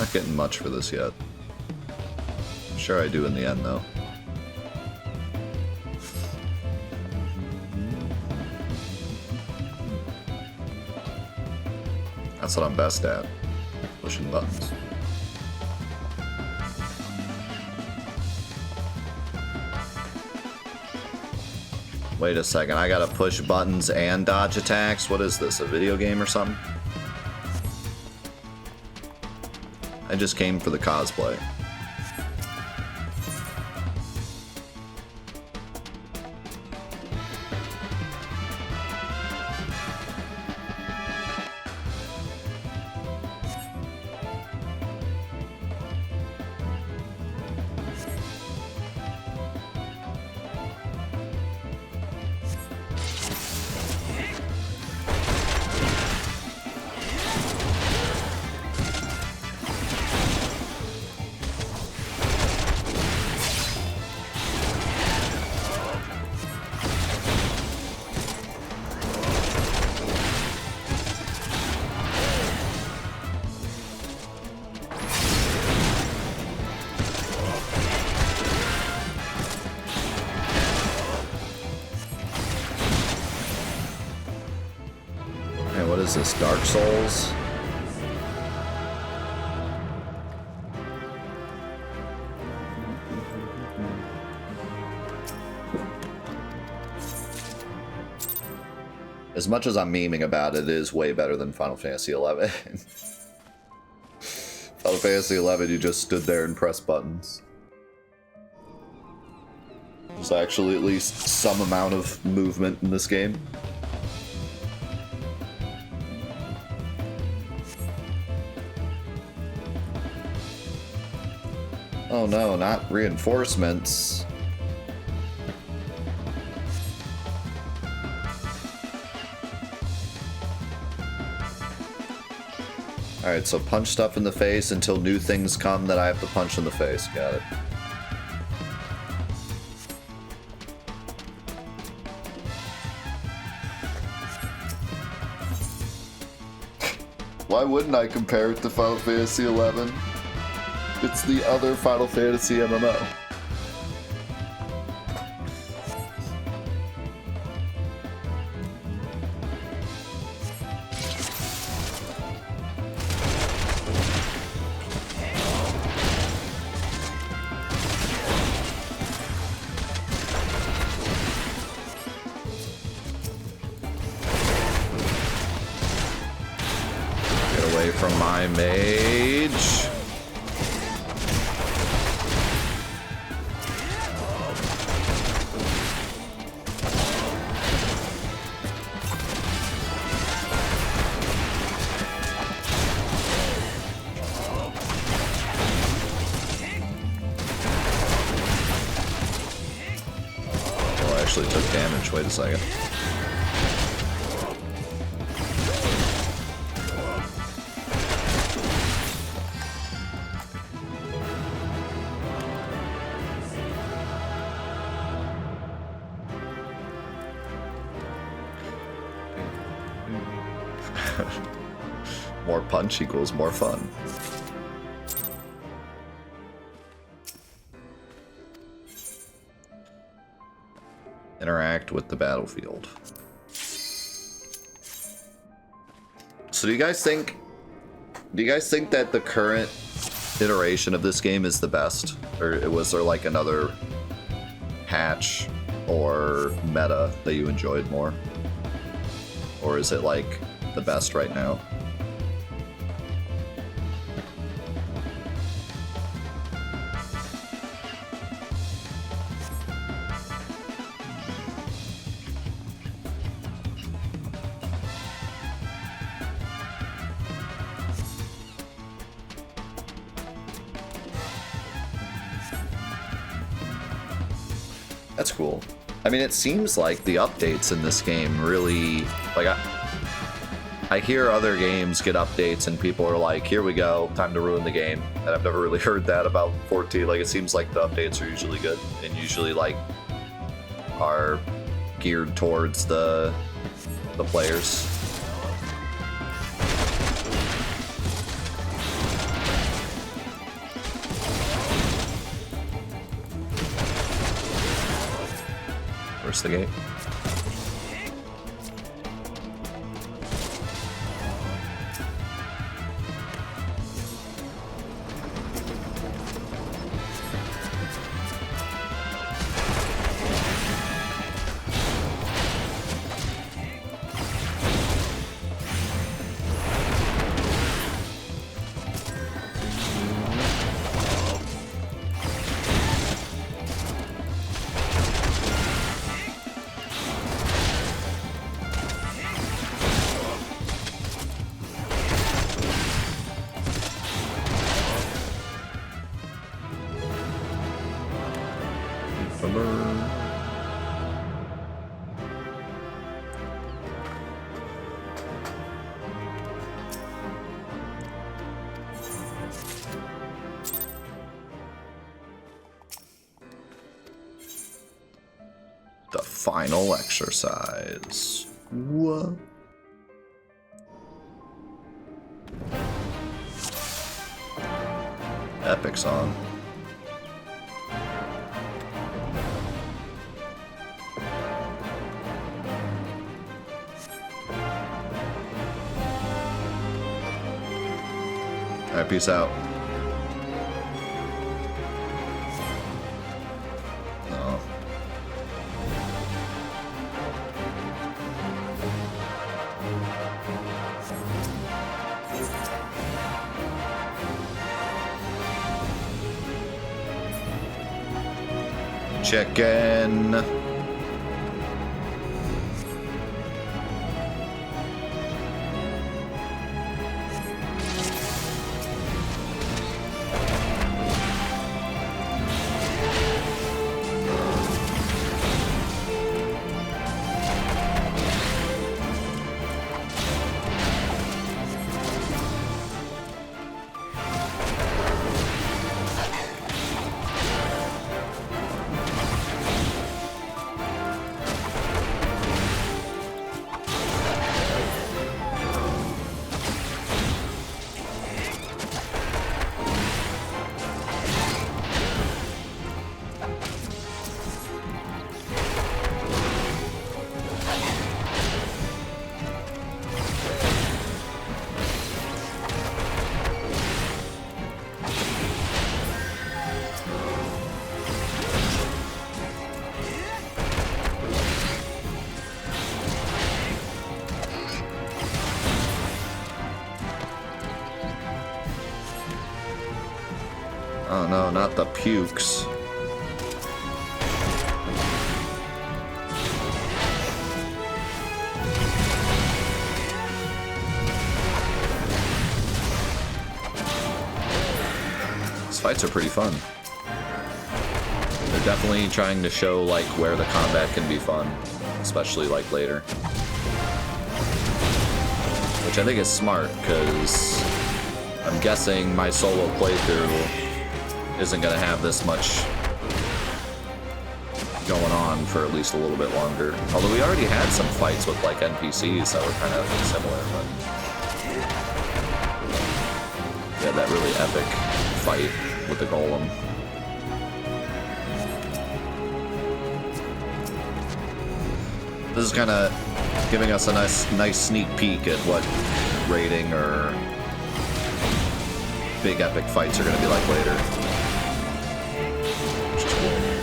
Not getting much for this yet. I'm sure I do in the end, though. That's what I'm best at. Pushing buttons. Wait a second, I gotta push buttons and dodge attacks? What is this, a video game or something? I just came for the cosplay. Is this Dark Souls? As much as I'm memeing about it, it is way better than Final Fantasy XI. Final Fantasy XI, you just stood there and pressed buttons. There's actually at least some amount of movement in this game. Oh no, not reinforcements. Alright, so punch stuff in the face until new things come that I have to punch in the face. Got it. Why wouldn't I compare it to Final Fantasy XI? It's the other Final Fantasy MMO. Get away from my mage. Took damage. Wait a second. More punch equals more fun. Interact with the battlefield. So do you guys think that the current iteration of this game is the best? Or was there like another patch or meta that you enjoyed more? Or is it like the best right now? That's cool. I mean, it seems like the updates in this game really, like, I hear other games get updates and people are like, here we go, time to ruin the game. And I've never really heard that about 14. Like, it seems like the updates are usually good and usually, like, are geared towards the players. force the gate. The final exercise. What? Epic song. Alright, peace out. Oh. Chicken. Oh no, not the pukes. These fights are pretty fun. They're definitely trying to show like where the combat can be fun, especially like later. Which I think is smart, because I'm guessing my solo playthrough isn't going to have this much going on for at least a little bit longer. Although we already had some fights with like NPCs that were kind of similar, but yeah, that really epic fight with the golem. This is kind of giving us a nice sneak peek at what raiding or big epic fights are going to be like later. Which is cool.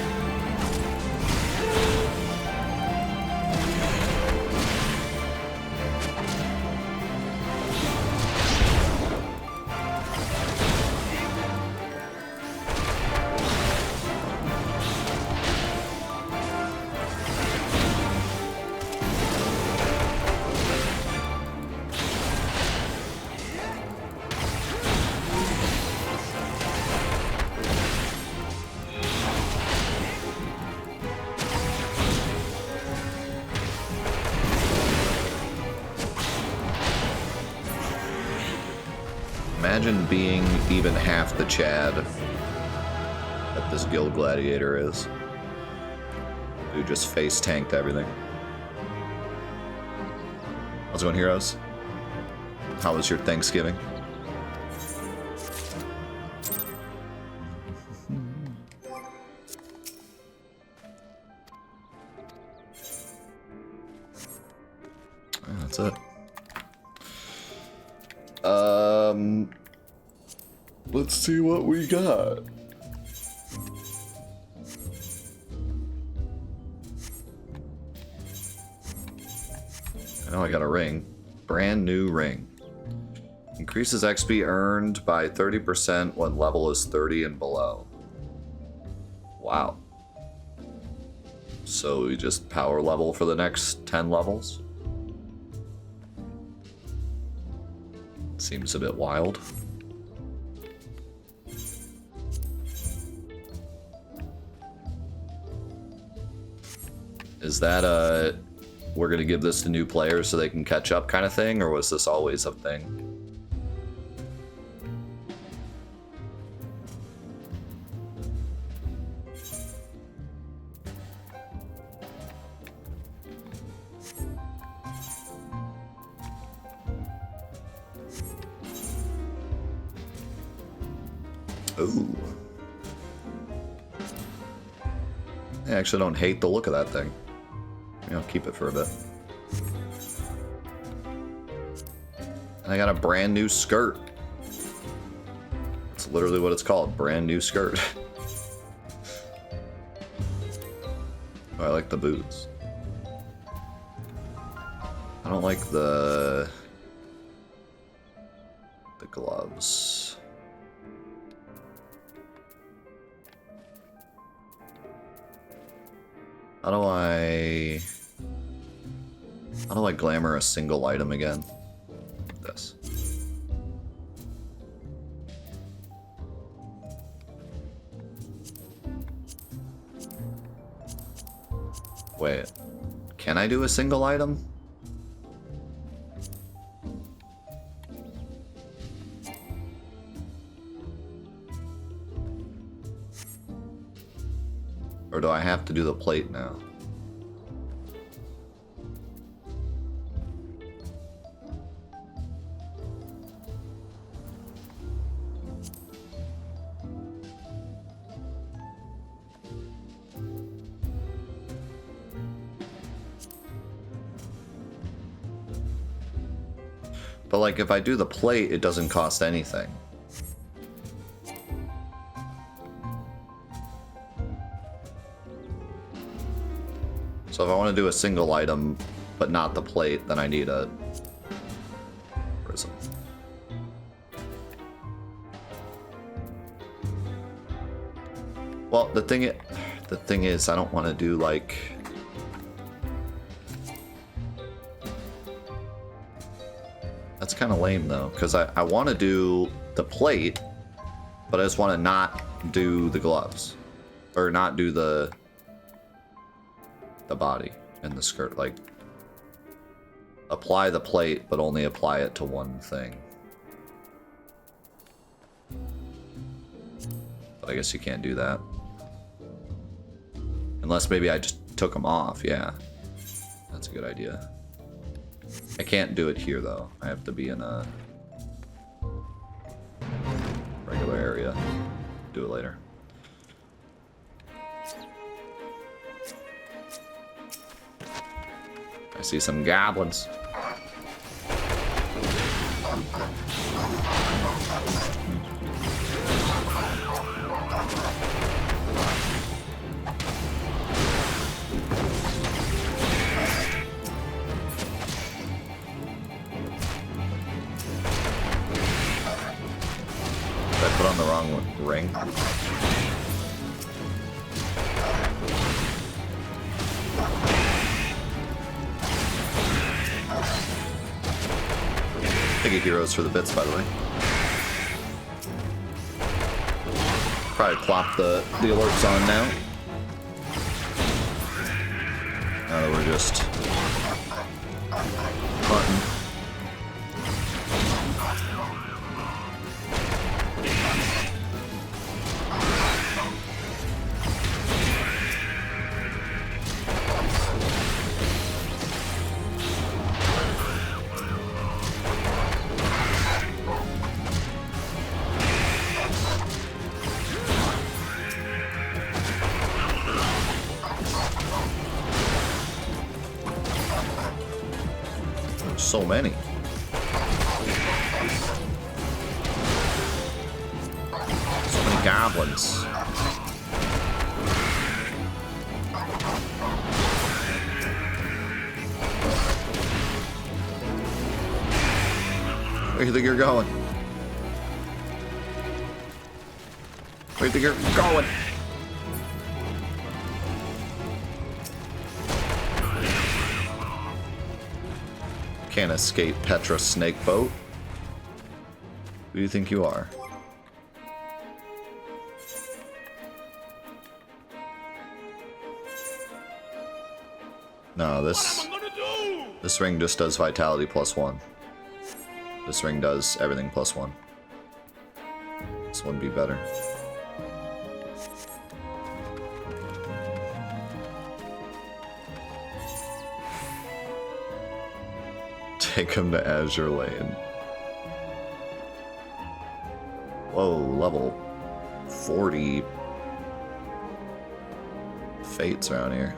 Imagine being even half the Chad that this guild gladiator is. Who just face tanked everything. How's it going, heroes? How was your Thanksgiving? That's it. Let's see what we got. I know I got a ring. Brand new ring. Increases XP earned by 30% when level is 30 and below. Wow. So we just power level for the next 10 levels? Seems a bit wild. Is that we're gonna give this to new players so they can catch up kind of thing, or was this always a thing? Ooh. I actually don't hate the look of that thing. I'll keep it for a bit. And I got a brand new skirt. That's literally what it's called, brand new skirt. Oh, I like the boots. I don't like the gloves. How do I glamour a single item again? This. Wait, can I do a single item? Or do I have to do the plate now? But like if I do the plate, it doesn't cost anything. So if I want to do a single item, but not the plate, then I need a prism. Well, the thing is, I don't want to do like. That's kind of lame though, because I want to do the plate, but I just want to not do the gloves, or not do the body and the skirt. Like, apply the plate, but only apply it to one thing. But I guess you can't do that. Unless maybe I just took them off, yeah. That's a good idea. I can't do it here though. I have to be in a regular area. Do it later. I see some goblins. Did I put on the wrong ring? I get heroes for the bits, by the way. Probably plop the alerts on now. Now that we're just hunting. So many. So many goblins. Where do you think you're going? Where do you think you're going? Can't escape Petra Snake Boat. Who do you think you are? No, this ring just does vitality +1. This ring does everything +1. This one be better. Take him to Azure Lane. Whoa, level 40 fates around here.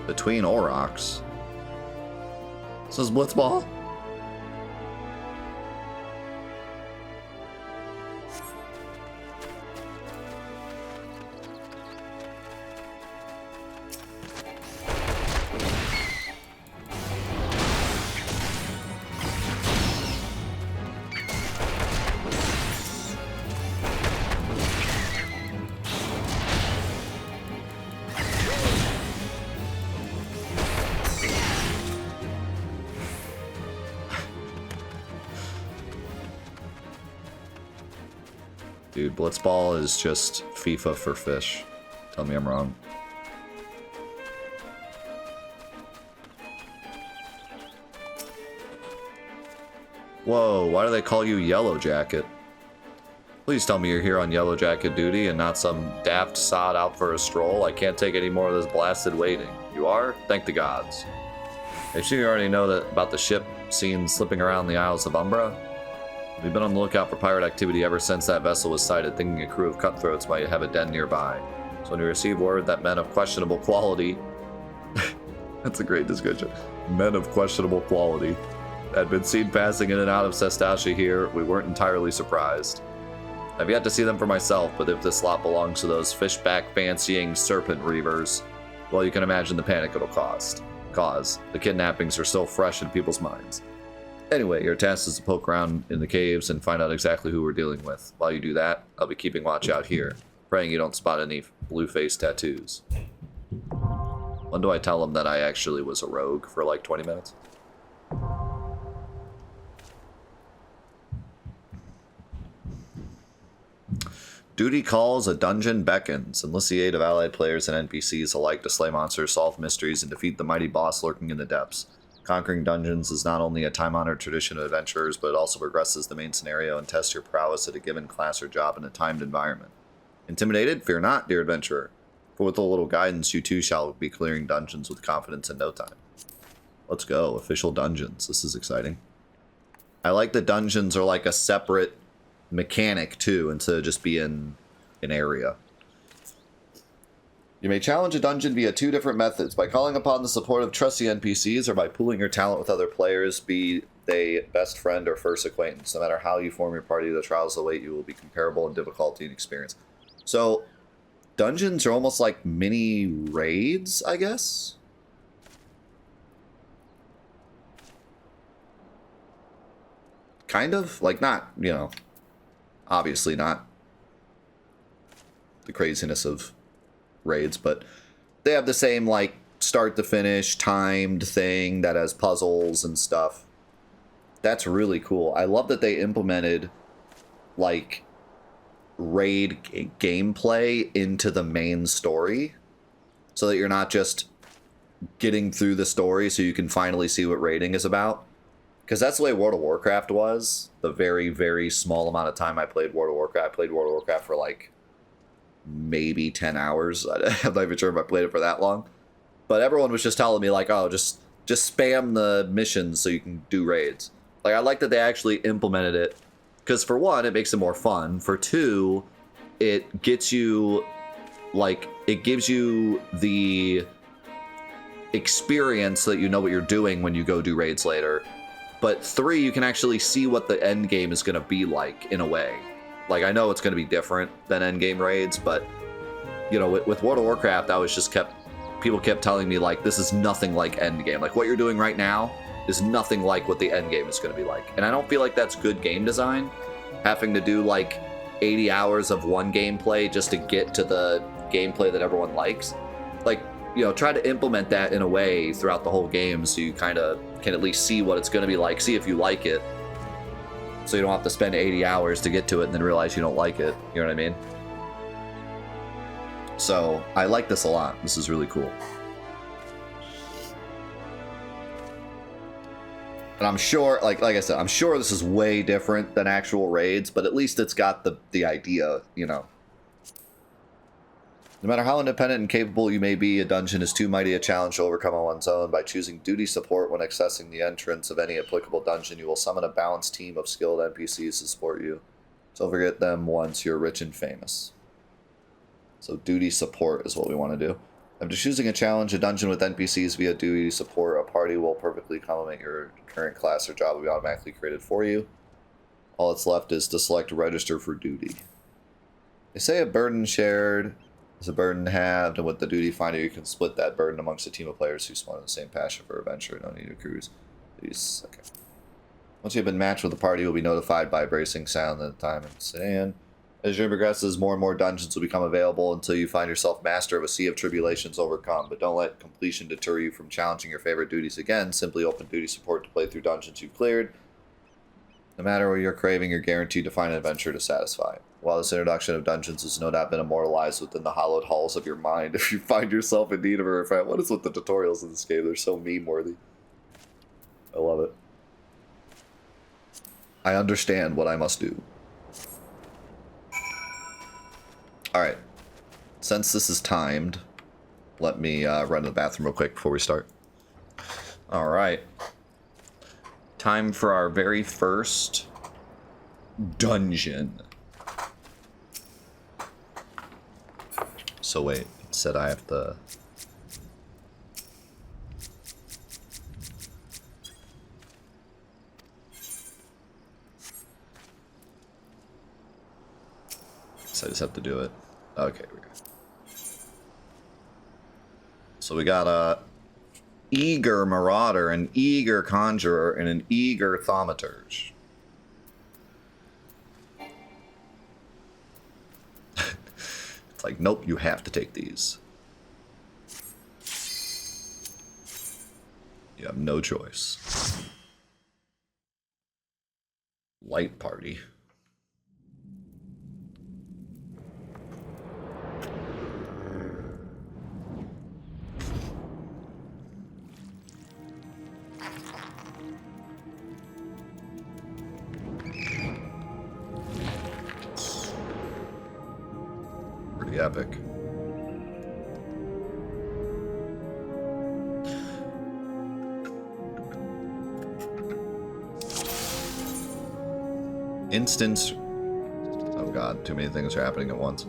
Between Aurochs. This is Blitzball? Dude, Blitzball is just FIFA for fish. Tell me I'm wrong. Whoa, why do they call you Yellow Jacket? Please tell me you're here on Yellow Jacket duty and not some daft sod out for a stroll. I can't take any more of this blasted waiting. You are? Thank the gods. I assume you already know that about the ship seen slipping around the Isles of Umbra? We've been on the lookout for pirate activity ever since that vessel was sighted, thinking a crew of cutthroats might have a den nearby. So when we received word that men of questionable quality... That's a great description. Men of questionable quality had been seen passing in and out of Sestacia here, we weren't entirely surprised. I've yet to see them for myself, but if this lot belongs to those fishback-fancying serpent reavers, well, you can imagine the panic it'll cause. The kidnappings are still fresh in people's minds. Anyway, your task is to poke around in the caves and find out exactly who we're dealing with. While you do that, I'll be keeping watch out here, praying you don't spot any blue-face tattoos. When do I tell them that I actually was a rogue for like 20 minutes? Duty calls, a dungeon beckons. Enlist the aid of allied players and NPCs alike to slay monsters, solve mysteries, and defeat the mighty boss lurking in the depths. Conquering dungeons is not only a time-honored tradition of adventurers, but it also progresses the main scenario and tests your prowess at a given class or job in a timed environment. Intimidated? Fear not, dear adventurer. For with a little guidance, you too shall be clearing dungeons with confidence in no time. Let's go. Official dungeons. This is exciting. I like that dungeons are like a separate mechanic, too, instead of just being an area. You may challenge a dungeon via two different methods, by calling upon the support of trusty NPCs or by pooling your talent with other players, be they best friend or first acquaintance. No matter how you form your party, the trials await you will be comparable in difficulty and experience. So, dungeons are almost like mini raids, I guess? Kind of? Like, not, you know, obviously not the craziness of raids, but they have the same like start to finish timed thing that has puzzles and stuff. That's really cool. I love that they implemented like raid gameplay into the main story so that you're not just getting through the story so you can finally see what raiding is about, because that's the way World of Warcraft was. The very, very small amount of time I played World of Warcraft, I played World of Warcraft for like maybe 10 hours. I'm not even sure if I played it for that long. But everyone was just telling me, like, oh, just spam the missions so you can do raids. Like, I like that they actually implemented it. Because for one, it makes it more fun. For two, it gets you, like, it gives you the experience so that you know what you're doing when you go do raids later. But 3, you can actually see what the end game is going to be like in a way. Like, I know it's going to be different than end game raids, but, you know, with World of Warcraft, I was just people kept telling me, like, this is nothing like end game. Like, what you're doing right now is nothing like what the end game is going to be like. And I don't feel like that's good game design, having to do, like, 80 hours of one gameplay just to get to the gameplay that everyone likes. Like, you know, try to implement that in a way throughout the whole game so you kind of can at least see what it's going to be like, see if you like it, so you don't have to spend 80 hours to get to it and then realize you don't like it. You know what I mean? So I like this a lot. This is really cool. And I'm sure, like I said, I'm sure this is way different than actual raids, but at least it's got the idea, you know. No matter how independent and capable you may be, a dungeon is too mighty a challenge to overcome on one's own. By choosing duty support when accessing the entrance of any applicable dungeon, you will summon a balanced team of skilled NPCs to support you. Don't forget them once you're rich and famous. So duty support is what we want to do. After choosing a challenge, a dungeon with NPCs via duty support, a party will perfectly complement your current class or job will be automatically created for you. All that's left is to select register for duty. They say a burden shared is a burden halved, and with the duty finder, you can split that burden amongst a team of players who spawn in the same passion for adventure. No need to cruise. Please, okay. Once you've been matched with the party, you'll be notified by a bracing sound at the time and stand. As your journey progresses, more and more dungeons will become available until you find yourself master of a sea of tribulations overcome. But don't let completion deter you from challenging your favorite duties again. Simply open duty support to play through dungeons you've cleared. No matter what you're craving, you're guaranteed to find an adventure to satisfy. While this introduction of dungeons has no doubt been immortalized within the hallowed halls of your mind, if you find yourself in need of a refresh, what is with the tutorials in this game? They're so meme-worthy. I love it. I understand what I must do. Alright. Since this is timed, let me run to the bathroom real quick before we start. Alright. Time for our very first dungeon. So wait, it said I have to... So I just have to do it. Okay, we're good. So we got a eager marauder, an eager conjurer, and an eager thaumaturge. It's like, nope, you have to take these. You have no choice. Light party. Pretty epic. Instance. Oh god, too many things are happening at once.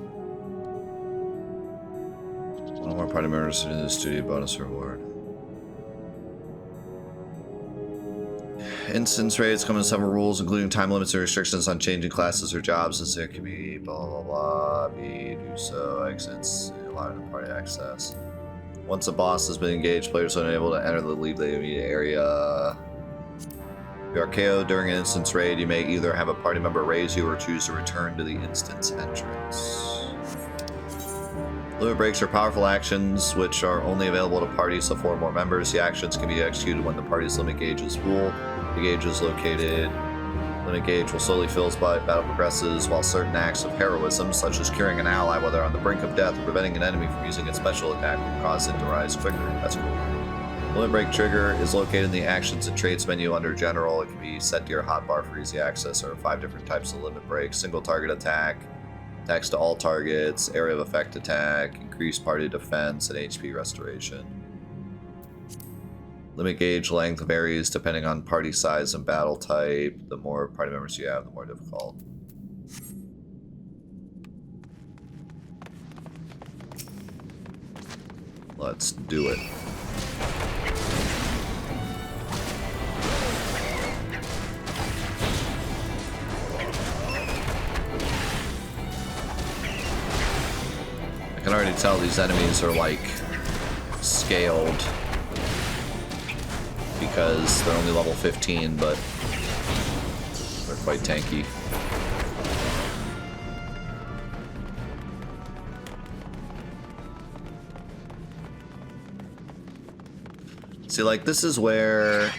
One more party members to the studio bonus reward. Instance raids come in several rules, including time limits and restrictions on changing classes or jobs, as there can be blah blah blah, be do so, exits, allowing the party access. Once a boss has been engaged, players are unable to enter the leave the immediate area. If you are KO'd during an instance raid, you may either have a party member raise you or choose to return to the instance entrance. Limit breaks are powerful actions which are only available to parties of 4 or more members. The actions can be executed when the party's limit gauge is full. The gauge is located. Limit gauge will slowly fill as battle progresses, while certain acts of heroism, such as curing an ally while they're on the brink of death or preventing an enemy from using its special attack, will cause it to rise quicker. That's cool. Limit break trigger is located in the actions and traits menu under general. It can be set to your hotbar for easy access. There are 5 different types of limit breaks: single target attack, attacks to all targets, area of effect attack, increased party defense, and HP restoration. Limit gauge length varies depending on party size and battle type. The more party members you have, the more difficult. Let's do it. I can already tell these enemies are like scaled because they're only level 15, but they're quite tanky. See, like, this is where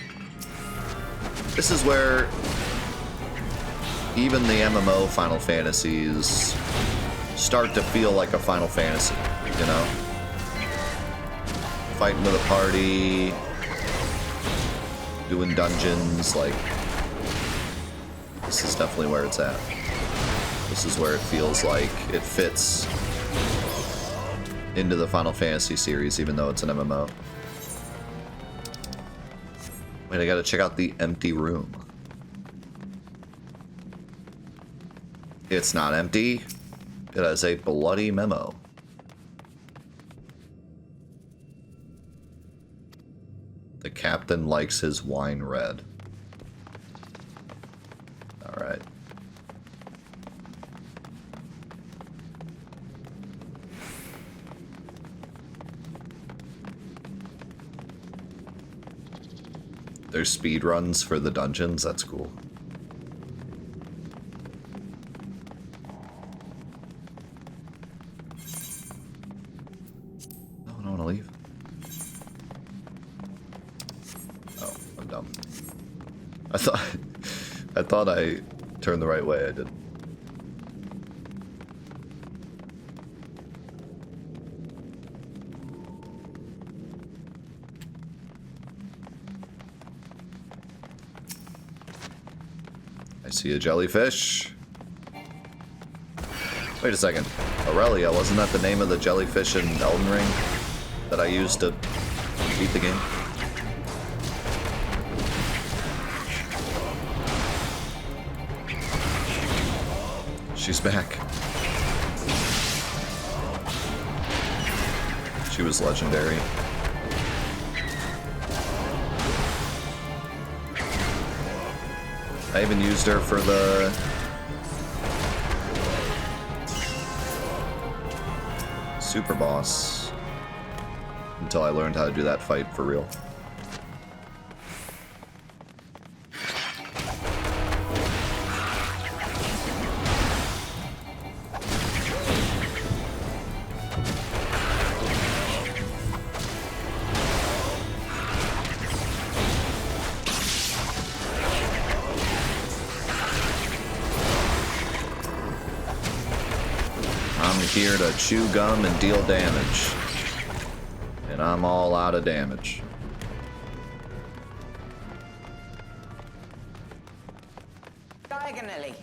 even the MMO Final Fantasies start to feel like a Final Fantasy, you know? Fighting with a party, doing dungeons, like, this is definitely where it's at. This is where it feels like it fits into the Final Fantasy series, even though it's an MMO. Wait, I gotta check out the empty room. It's not empty. It has a bloody memo. The captain likes his wine red. Alright. There's speed runs for the dungeons. That's cool. No, I don't want to leave. Oh, I'm dumb. I thought I turned the right way. I didn't. See a jellyfish. Wait a second. Aurelia, wasn't that the name of the jellyfish in Elden Ring that I used to beat the game? She's back. She was legendary. I even used her for the super boss until I learned how to do that fight for real. Here to chew gum and deal damage. And I'm all out of damage. Diagonally.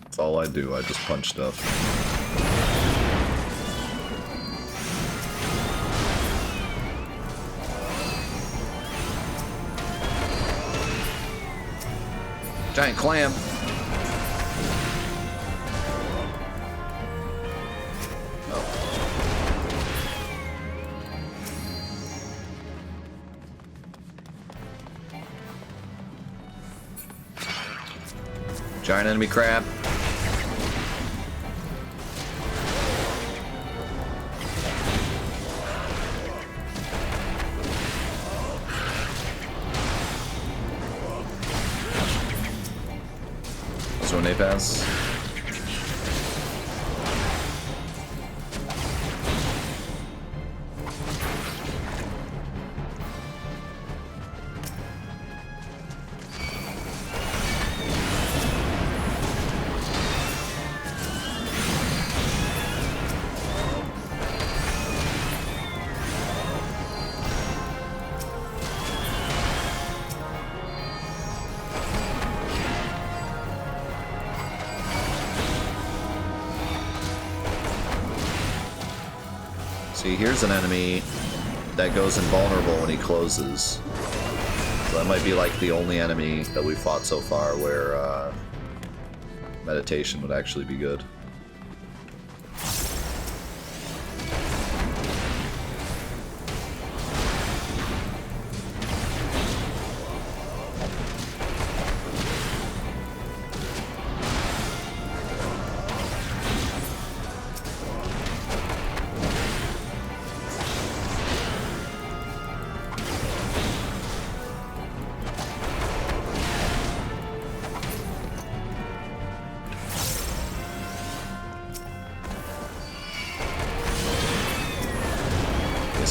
That's all I do. I just punch stuff. Giant clam. Giant enemy crab. So Napaz. See, here's an enemy that goes invulnerable when he closes. So that might be like the only enemy that we've fought so far where meditation would actually be good.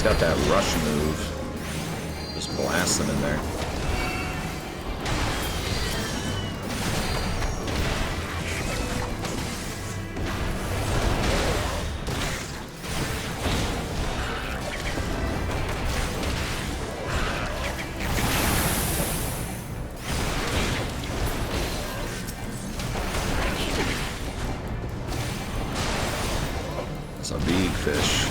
It's got that rush move. Just blast them in there. It's a big fish.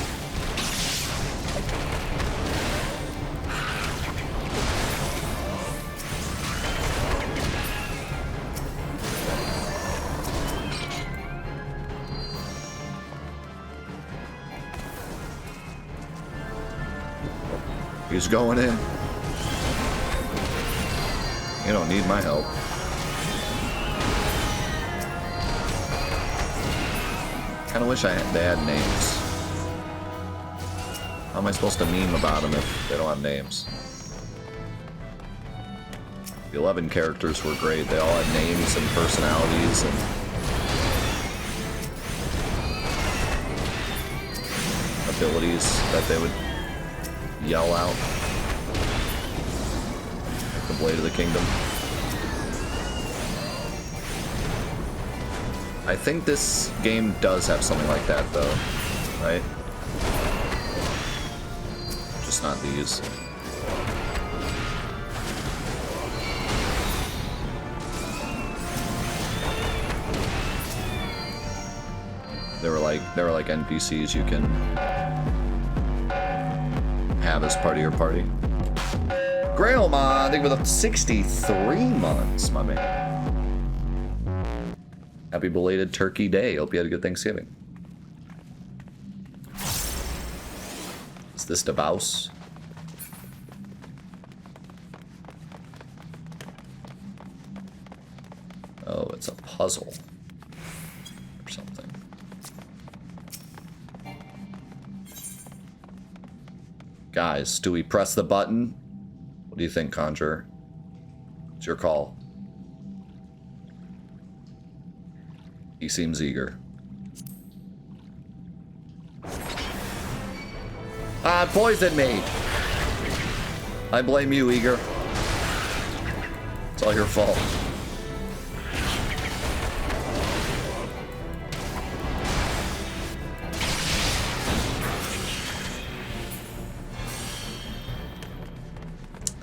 He's going in. You don't need my help. Kinda wish they had names. How am I supposed to meme about them if they don't have names? The 11 characters were great. They all had names and personalities and abilities that they would yell out. Like the Blade of the Kingdom. I think this game does have something like that though, right? Just not these. They were like NPCs you can have as part of your party. Grailmon, I think with 63 months, my man. Happy belated Turkey Day. Hope you had a good Thanksgiving. Is this Devouse? Oh, it's a puzzle or something. Guys, do we press the button? What do you think, Conjurer? It's your call. He seems eager. Poisoned me! I blame you, Eager. It's all your fault.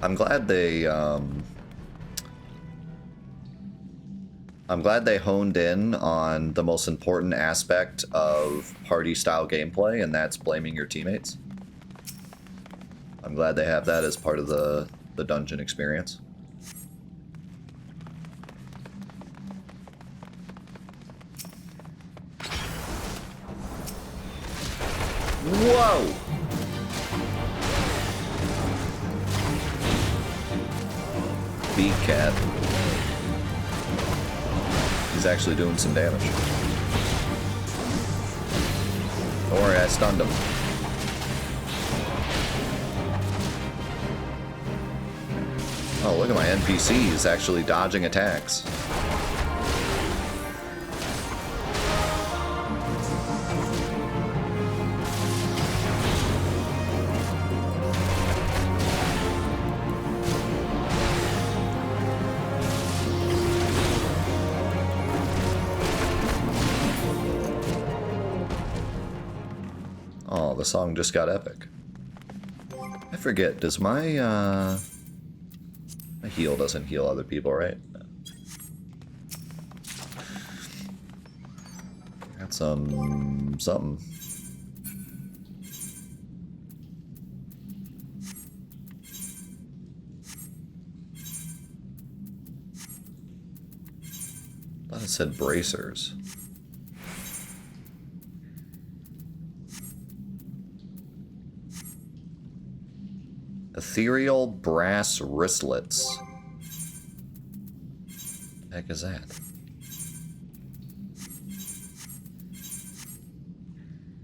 I'm glad they honed in on the most important aspect of party-style gameplay, and that's blaming your teammates. I'm glad they have that as part of the dungeon experience. Whoa! Beat cat. He's actually doing some damage. Don't worry, I stunned him. Oh, look at my NPC. He's actually dodging attacks. Oh, the song just got epic. I forget, does my heal doesn't heal other people, right? Got some something. I thought it said bracers. Ethereal brass wristlets. What the heck is that?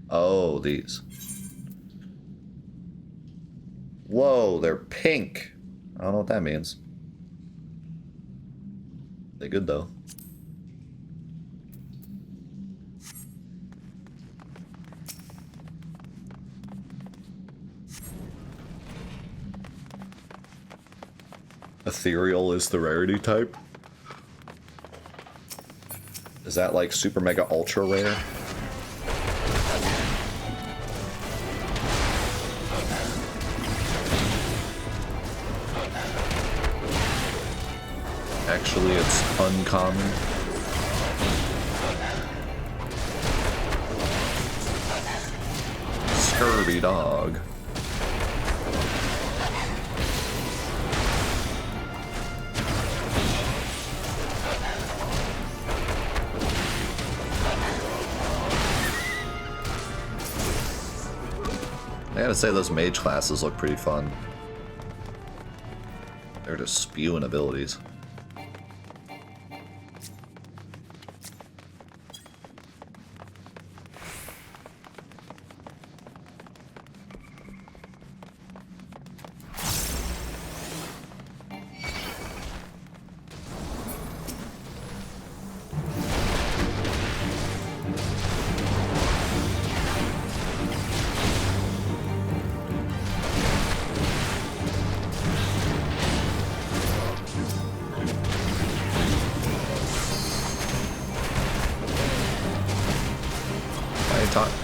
Oh, these. Whoa, they're pink. I don't know what that means. They're good though. Ethereal is the rarity type. Is that like super mega ultra rare? Actually, it's uncommon. Scurvy dog. I gotta say, those mage classes look pretty fun. They're just spewing abilities.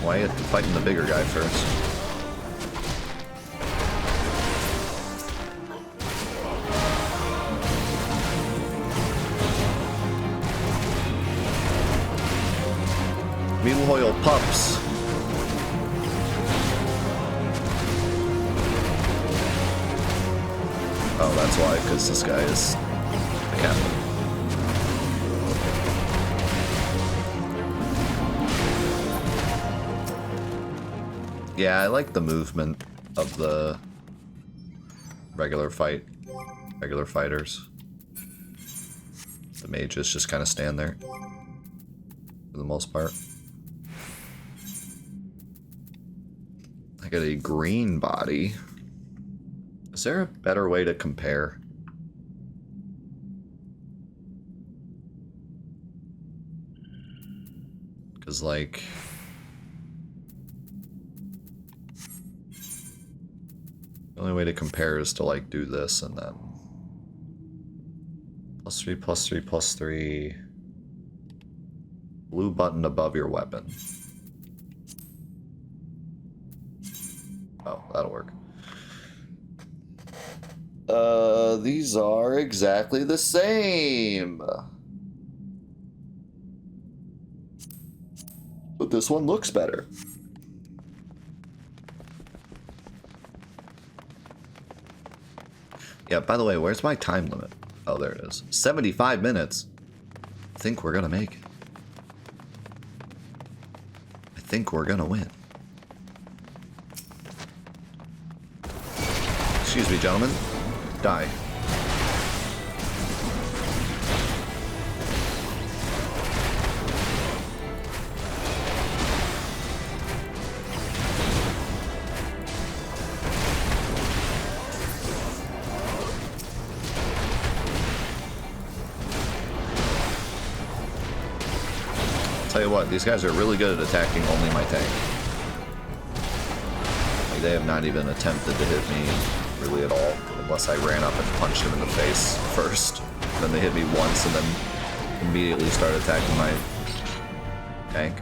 Why are you fighting the bigger guy first? Meanwhile, pups. Oh, that's why, because this guy is the captain. Yeah, I like the movement of the regular fighters. The mages just kind of stand there for the most part. I got a green body. Is there a better way to compare? Because, like, the only way to compare is to, like, do this and then +3, +3, +3. Blue button above your weapon. Oh, that'll work. These are exactly the same. But this one looks better. Yeah, by the way, where's my time limit? Oh, there it is. 75 minutes. I think we're gonna make it. I think we're gonna win. Excuse me, gentlemen. Die. Tell you what, these guys are really good at attacking only my tank. Like, they have not even attempted to hit me really at all, unless I ran up and punched him in the face first. Then they hit me once and then immediately started attacking my tank.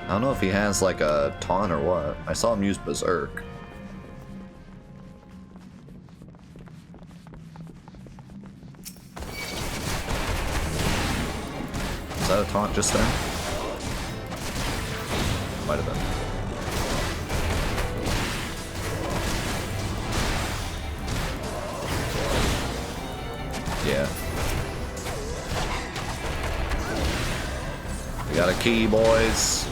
I don't know if he has like a taunt or what. I saw him use Berserk. Is that a taunt just there? Might have been. Yeah. We got a key, boys.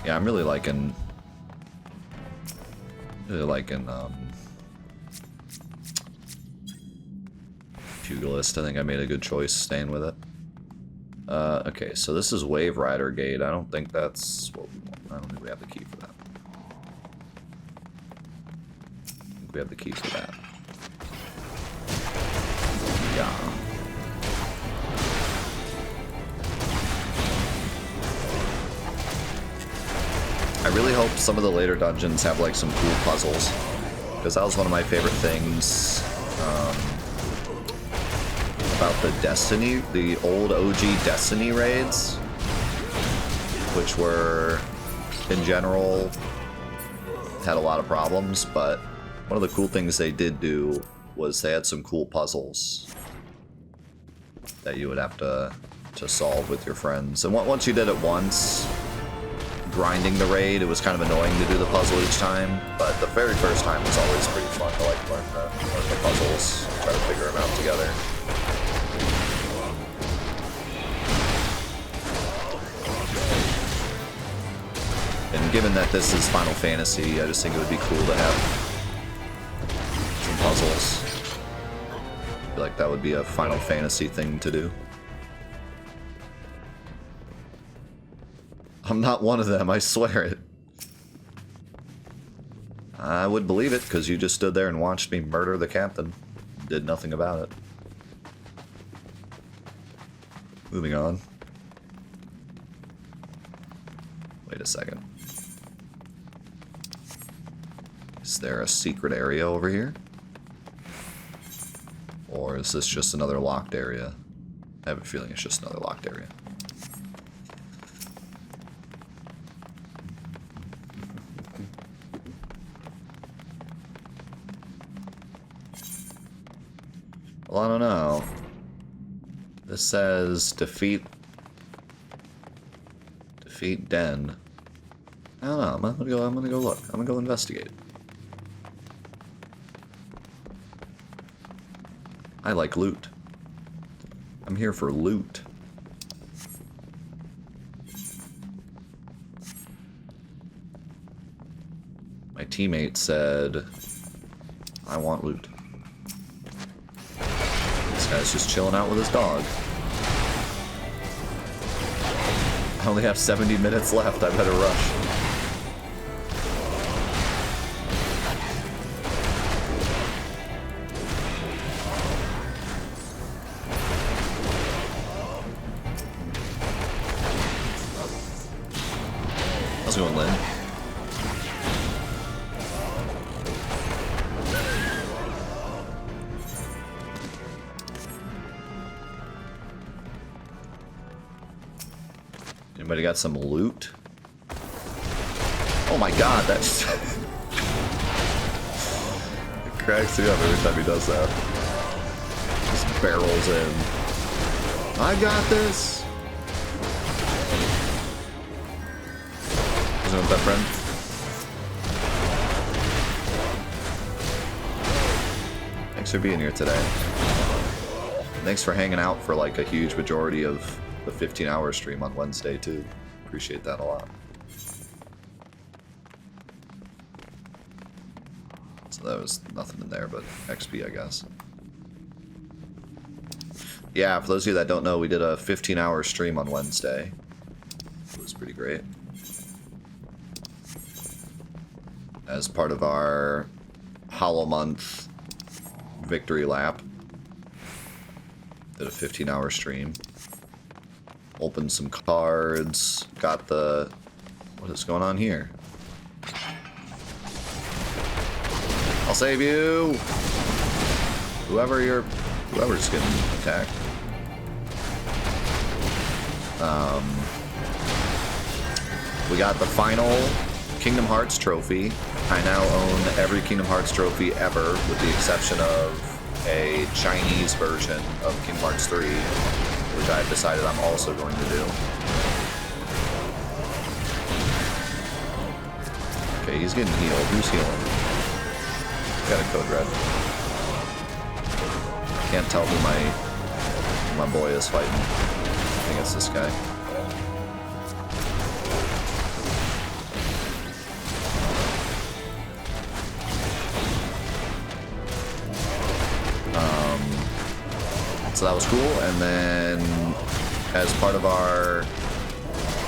Yeah, I'm really liking Pugilist. I think I made a good choice staying with it. Okay, so this is Wave Rider Gate. I don't think that's what we want. I don't think we have the key for that. I think we have the key for that. Yeah. I really hope some of the later dungeons have like some cool puzzles, because that was one of my favorite things about the Destiny, the old OG Destiny raids, which were, in general, had a lot of problems, but one of the cool things they did do was they had some cool puzzles that you would have to solve with your friends. And once you did it once, grinding the raid, it was kind of annoying to do the puzzle each time, but the very first time was always pretty fun to like learn the puzzles, try to figure them out together. And given that this is Final Fantasy, I just think it would be cool to have some puzzles. I feel like that would be a Final Fantasy thing to do. I'm not one of them, I swear it. I would believe it, because you just stood there and watched me murder the captain. Did nothing about it. Moving on. Wait a second. Is there a secret area over here? Or is this just another locked area? I have a feeling it's just another locked area. Well, I don't know. This says defeat Den. I don't know. I'm gonna go look. I'm gonna go investigate. I like loot. I'm here for loot. My teammate said, I want loot. This guy's just chilling out with his dog. I only have 70 minutes left. I better rush. How's it going, Lynn? Anybody got some loot? Oh my god, that's... it cracks me up every time he does that. Just barrels in. I got this! What's up, friend? Thanks for being here today. Thanks for hanging out for like a huge majority of the 15-hour stream on Wednesday, too. Appreciate that a lot. So that was nothing in there but XP, I guess. Yeah, for those of you that don't know, we did a 15-hour stream on Wednesday. It was pretty great. As part of our Hollow Month victory lap. Did a 15-hour stream. Opened some cards, got the... What is going on here? I'll save you! Whoever's getting attacked. We got the final Kingdom Hearts trophy. I now own every Kingdom Hearts trophy ever, with the exception of a Chinese version of Kingdom Hearts 3. Which I've decided I'm also going to do. Okay, he's getting healed. Who's healing? Got a code red. Can't tell who my boy is fighting. I think it's this guy. that was cool. And then as part of our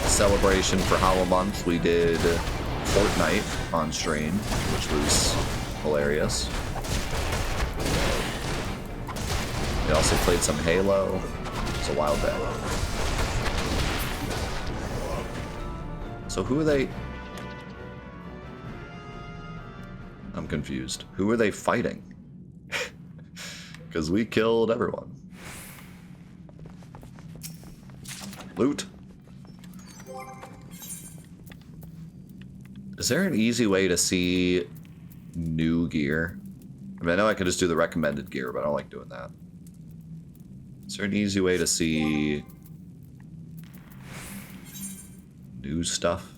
celebration for Hollow Month, we did Fortnite on stream, which was hilarious. We also played some Halo. It was a wild day. So who are they? I'm confused. Who are they fighting? Because we killed everyone. Loot. Is there an easy way to see new gear? I mean, I know I could just do the recommended gear, but I don't like doing that. Is there an easy way to see new stuff?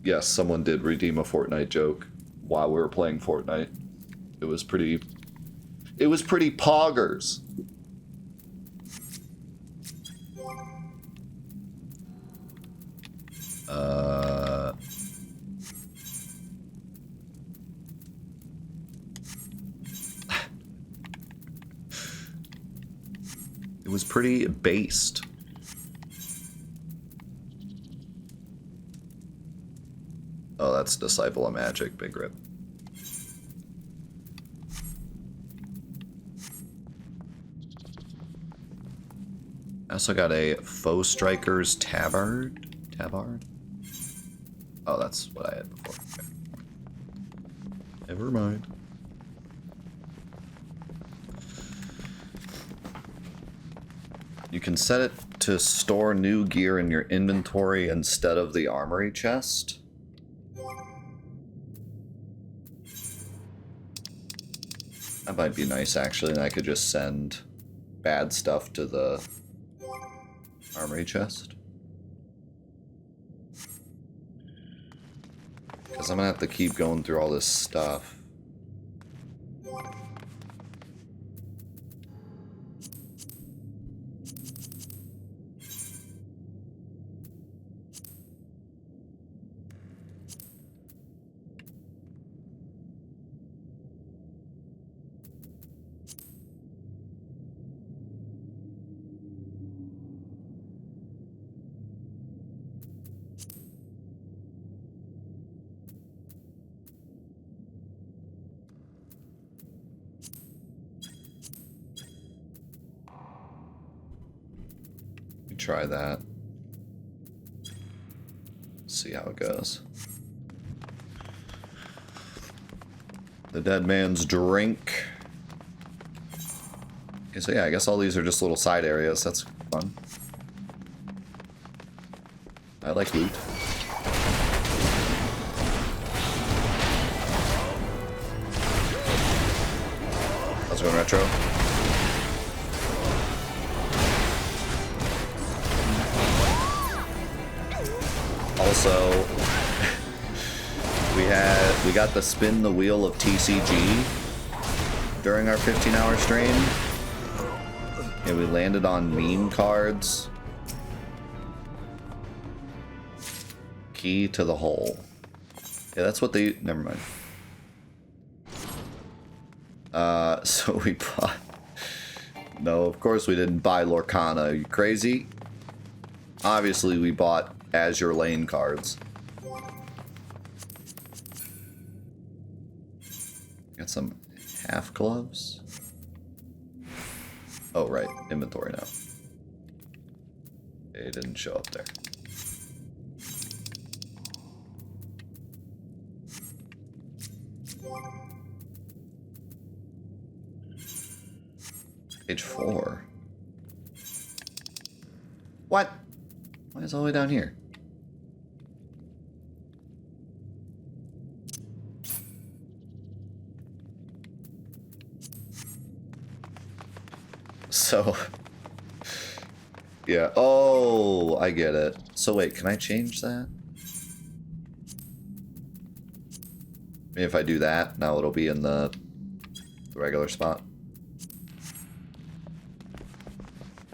Yes, someone did redeem a Fortnite joke while we were playing Fortnite. It was pretty poggers. It was pretty based. Oh, that's Disciple of Magic, big rip. I also got a Foe Striker's Tabard. Tabard? Oh, that's what I had before. Okay. Never mind. You can set it to store new gear in your inventory instead of the armory chest. That might be nice, actually, and I could just send bad stuff to the armory chest. Because I'm gonna have to keep going through all this stuff. Try that. See how it goes. The dead man's drink. Okay, so yeah, I guess all these are just little side areas. That's fun. I like loot. Let's go retro. Also, we got the spin the wheel of TCG during our 15-hour stream, and we landed on meme cards. Key to the hole. Yeah, that's what they. Never mind. So we bought. No, of course we didn't buy Lorcana. Are you crazy? Obviously, we bought Azure Lane cards. Got some half gloves. Oh, right. Inventory now. It didn't show up there. Page 4. What? Why is it all the way down here? So, yeah. Oh, I get it. So wait, can I change that? Maybe if I do that, now it'll be in the regular spot.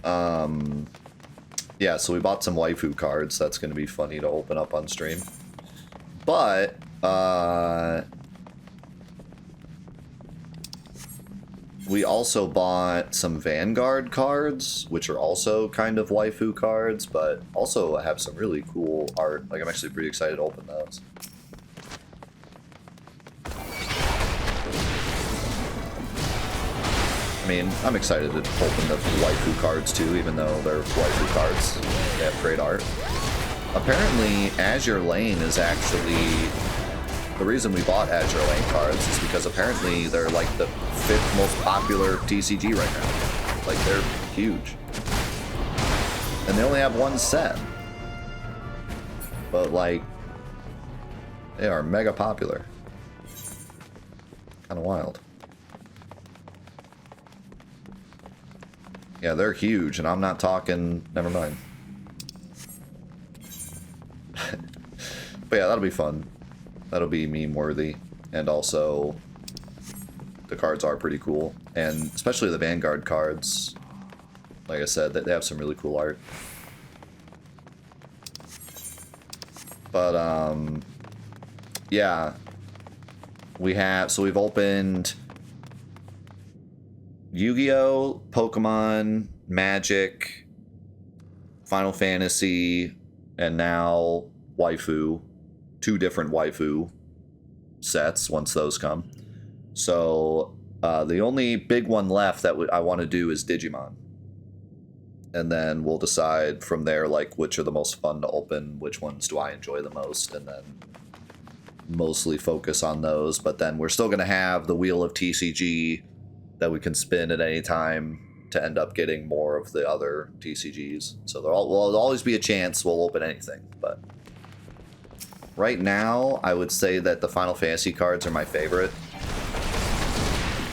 Yeah, so we bought some waifu cards. That's going to be funny to open up on stream. But, we also bought some Vanguard cards, which are also kind of waifu cards, but also have some really cool art. Like, I'm actually pretty excited to open those. I mean, I'm excited to open the waifu cards too, even though they're waifu cards. They have great art. Apparently, Azure Lane is actually... The reason we bought Azure Lane cards is because apparently they're like the 5th most popular TCG right now. Like, they're huge. And they only have one set. But, like, they are mega popular. Kind of wild. Yeah, they're huge, and I'm not talking... Never mind. But yeah, that'll be fun. That'll be meme-worthy. And also, the cards are pretty cool. And especially the Vanguard cards. Like I said, they have some really cool art. But, yeah. So we've opened Yu-Gi-Oh!, Pokemon, Magic, Final Fantasy, and now waifu. 2 different waifu sets once those come. So the only big one left that I want to do is Digimon. And then we'll decide from there, like, which are the most fun to open, which ones do I enjoy the most, and then mostly focus on those. But then we're still going to have the Wheel of TCG that we can spin at any time to end up getting more of the other TCGs. So there'll always be a chance we'll open anything, but... Right now, I would say that the Final Fantasy cards are my favorite.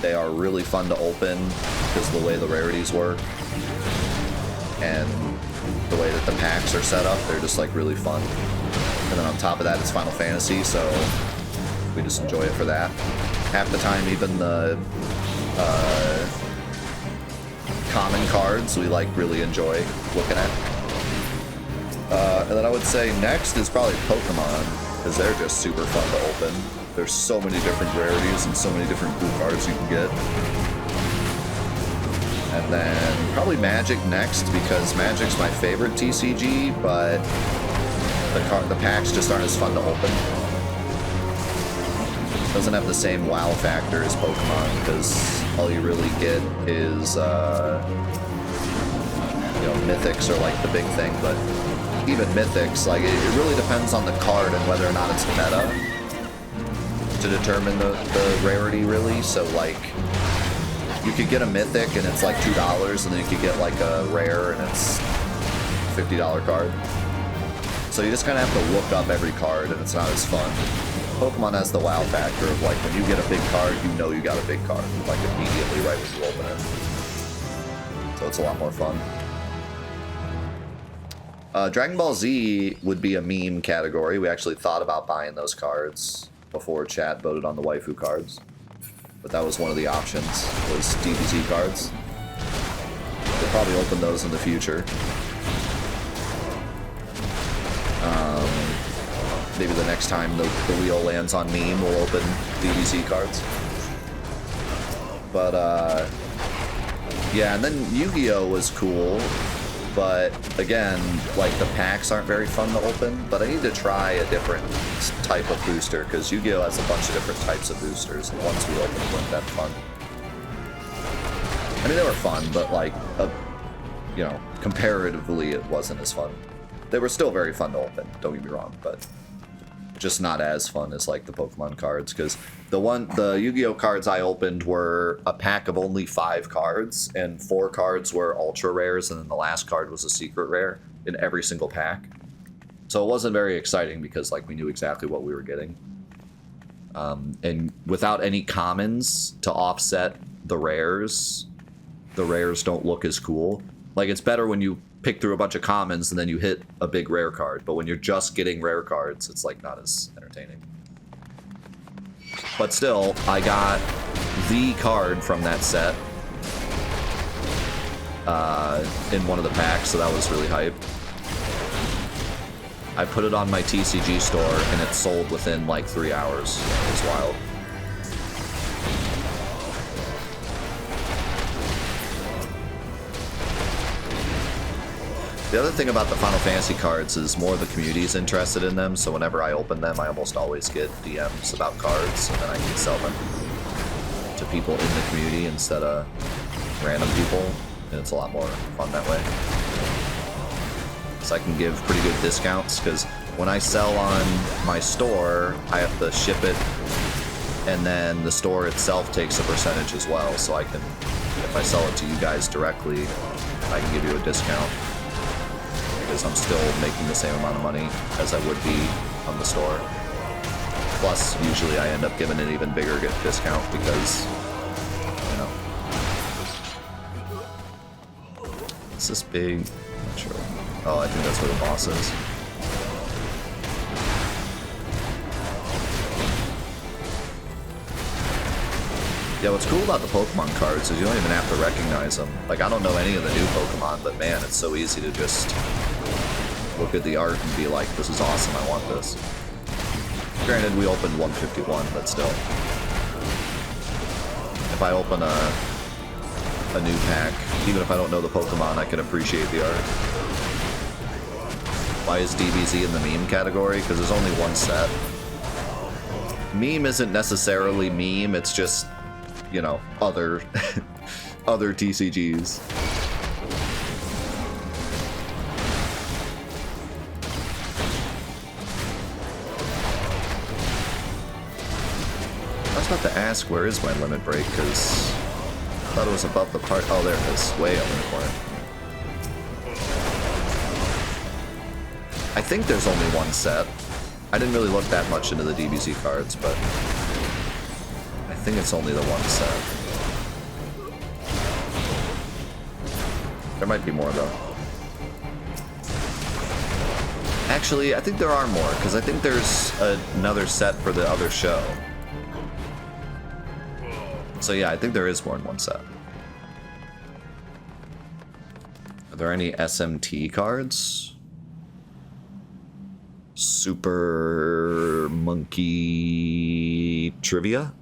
They are really fun to open because of the way the rarities work. And the way that the packs are set up, they're just like really fun. And then on top of that, it's Final Fantasy, so we just enjoy it for that. Half the time, even the common cards we like really enjoy looking at. And then I would say next is probably Pokemon, because they're just super fun to open. There's so many different rarities and so many different cool cards you can get. And then probably Magic next, because Magic's my favorite TCG, but the packs just aren't as fun to open. Doesn't have the same wow factor as Pokemon, because all you really get is, Mythics are like the big thing, but even Mythics, like, it really depends on the card and whether or not it's meta to determine the rarity, really. So, like, you could get a Mythic and it's like $2, and then you could get, like, a rare and it's a $50 card. So you just kind of have to look up every card, and it's not as fun. Pokemon has the wow factor of, like, when you get a big card, you know you got a big card, like, immediately right when you open it. So it's a lot more fun. Dragon Ball Z would be a meme category. We actually thought about buying those cards before chat voted on the waifu cards. But that was one of the options, was DBZ cards. We'll probably open those in the future. Maybe the next time the wheel lands on meme, we'll open DBZ cards. But, yeah, and then Yu-Gi-Oh! Was cool. But, again, like, the packs aren't very fun to open, but I need to try a different type of booster, because Yu-Gi-Oh! Has a bunch of different types of boosters, and once we opened them, weren't that fun. I mean, they were fun, but, like, comparatively, it wasn't as fun. They were still very fun to open, don't get me wrong, but just not as fun as, like, the Pokemon cards, because the Yu-Gi-Oh! Cards I opened were a pack of only 5 cards, and 4 cards were ultra rares, and then the last card was a secret rare in every single pack. So it wasn't very exciting because, like, we knew exactly what we were getting. And without any commons to offset the rares don't look as cool. Like, it's better when you pick through a bunch of commons and then you hit a big rare card, but when you're just getting rare cards, it's, like, not as entertaining. But still, I got the card from that set, in one of the packs, so that was really hype. I put it on my TCG store, and it sold within like 3 hours. It was wild. The other thing about the Final Fantasy cards is more the community's interested in them, so whenever I open them, I almost always get DMs about cards, and then I can sell them to people in the community instead of random people, and it's a lot more fun that way. So I can give pretty good discounts, because when I sell on my store, I have to ship it, and then the store itself takes a percentage as well, so I can, if I sell it to you guys directly, I can give you a discount. Because I'm still making the same amount of money as I would be on the store. Plus, usually I end up giving an even bigger discount because, you know. Is this big? I'm not sure. Oh, I think that's where the boss is. Yeah, what's cool about the Pokemon cards is you don't even have to recognize them. Like, I don't know any of the new Pokemon, but man, it's so easy to just look at the art and be like, this is awesome, I want this. Granted, we opened 151, but still. If I open a new pack, even if I don't know the Pokemon, I can appreciate the art. Why is DBZ in the meme category? Because there's only one set. Meme isn't necessarily meme, it's just, you know, other other TCGs. I was about to ask, where is my limit break? Because I thought it was above the part. Oh, there it is, way up in the corner. I think there's only one set. I didn't really look that much into the DBZ cards, but I think it's only the one set. There might be more, though. Actually, I think there are more, because I think there's another set for the other show. So yeah, I think there is more than one set. Are there any SMT cards? Super Monkey Trivia?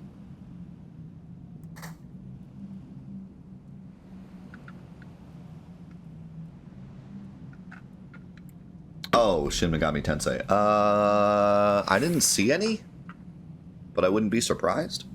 Oh, Shin Megami Tensei. I didn't see any, but I wouldn't be surprised.